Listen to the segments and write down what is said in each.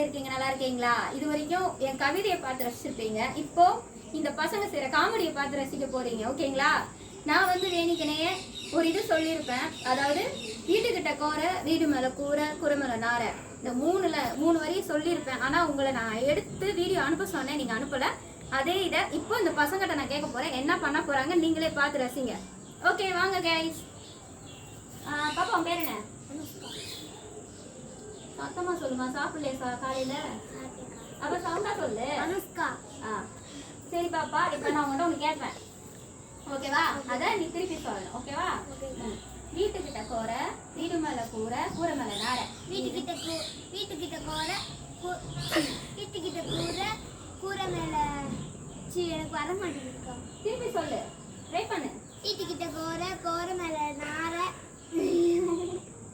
இருக்கீங்க? நல்லா இருக்கீங்களா? இது வரைக்கும் என் கவிதையை பார்த்து ரசிச்சிருப்பீங்க. இப்போ இந்த பசங்க செய்யற காமெடியை பார்த்து ரசிக்க போறீங்க. ஓகேங்களா? நான் வந்து வேணிக்கனையே ஒரு இது சொல்லியிருப்பேன். அதாவது வீட்டுக்கிட்ட கோர, வீடு மேல கூரை, கூரை மேல நாரை, இந்த மூணு வரி சொல்லியிருப்பேன். ஆனா உங்களை நான் எடுத்து வீடியோ அனுப்ப சொன்னேன், நீங்க அனுப்பல. அதே இதை இப்போ இந்த பசங்கிட்ட நான் கேட்க போறேன். என்ன பண்ண போறாங்க நீங்களே பார்த்து ரசிங்க. ஓகே வாங்க கைஸ். பாப்பா உன் பேர் என்ன? சத்தமா சொல்லுமா, சாப்பிடலையா காலையில? அப்ப சவுண்டா சொல்லு. அனுஷ்கா. சரி பாப்பா, இப்ப நான் உங்கள்கிட்ட ஒண்ணு கேட்பேன். ஓகேவா? அத நீ திருப்பி சொல்லணும். ஓகேவா? வீட்டுக்கிட்ட கோர, வீடு மேல கூரை, கூரை மேல நாரை. வீட்டுக்கிட்ட கோர, வீட்டுக்கிட்ட கூரை, கூரை மேல எனக்கு வர மாட்டேங்குது. திருப்பி சொல்லு, ட்ரை பண்ணு. வீட்டுக்கிட்ட கோர, கோரை மேல நாரை.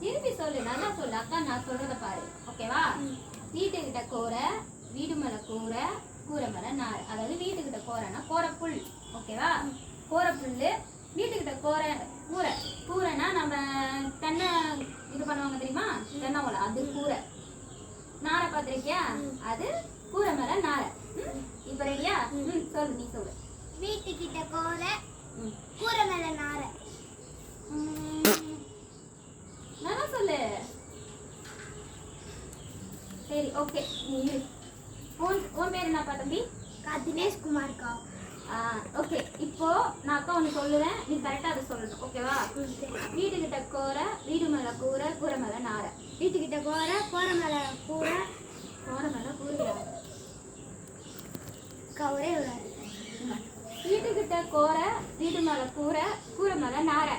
திருப்பி சொல்லு, நல்லா சொல்லு. அக்கா நான் சொல்றத பாரு. ஓகேவா? வீட்டுக்கிட்ட கோரை, வீடு மேல கூரை, கூரை மேல நாரை. அதாவது வீட்டுக்கிட்ட கோரைனா கோரை புல். ஓகேவா? கோரை புல்லு. வீட்டுக்கிட்ட கோரை கூரை. கூரைனா நம்ம தென்னை இது பண்ணுவாங்க தெரியுமா, தென்னை ஓலை, அது கூரை. நாரை பார்த்திருக்கியா? அது கூரை மேல நாரை. இப்ப ரெடியா? சொல்லு, நீ சொல்லு. வீட்டுக்கிட்ட கோரை, கூரை மேல நாரை. நல்லா சொல்லு. சரி ஓகே, நீ உன் பேர் என்னப்பா தம்பி? தினேஷ் குமார்க்கா. ஓகே, இப்போ நான் அக்கா ஒன்று சொல்லுவேன், நீ கரெக்டாக அதை சொல்லணும். ஓகேவா? வீட்டுக்கிட்ட கோரை, வீடு மேலே கூரை, கூரை மேலே நாரை. வீட்டுக்கிட்ட கோரை, கோரை மேலே கூரை, கோரை மேலே கூரையா? கவரே. வீட்டுக்கிட்ட கோரை, வீடு மேலே கூரை, கூரை மேலே நாரை.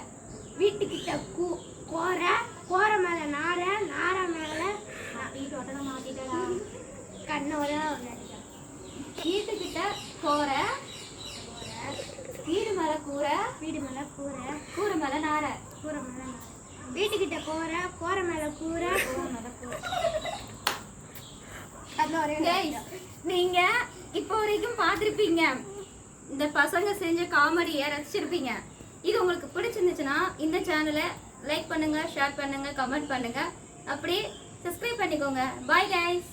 வீட்டுக்கிட்ட கோரை, கோரை மேலே நாரை, நாரை மேலே வீட்டு ஒட்டனை மாட்டிட்டா கண்ணோட. வீட்டுக்கிட்ட கோரை, வீடு மேலே கூரை, வீடு மேலே கூரை, கூரை மேலே நாரை. கூரை மேலே நாரை. வீட்டுக்கிட்ட கோரை, கோரை மேலே கூரை, கூரை மேலே கூரை. கண்ணோட. நீங்க இப்போ வரைக்கும் பார்த்துருப்பீங்க, இந்த பசங்க செஞ்ச காமெடியை ரசிச்சிருப்பீங்க. இது உங்களுக்கு பிடிச்சிருந்துச்சுன்னா இந்த சேனலை லைக் பண்ணுங்க, ஷேர் பண்ணுங்க, கமெண்ட் பண்ணுங்க, அப்படியே சப்ஸ்கிரைப் பண்ணிக்கோங்க. Bye guys.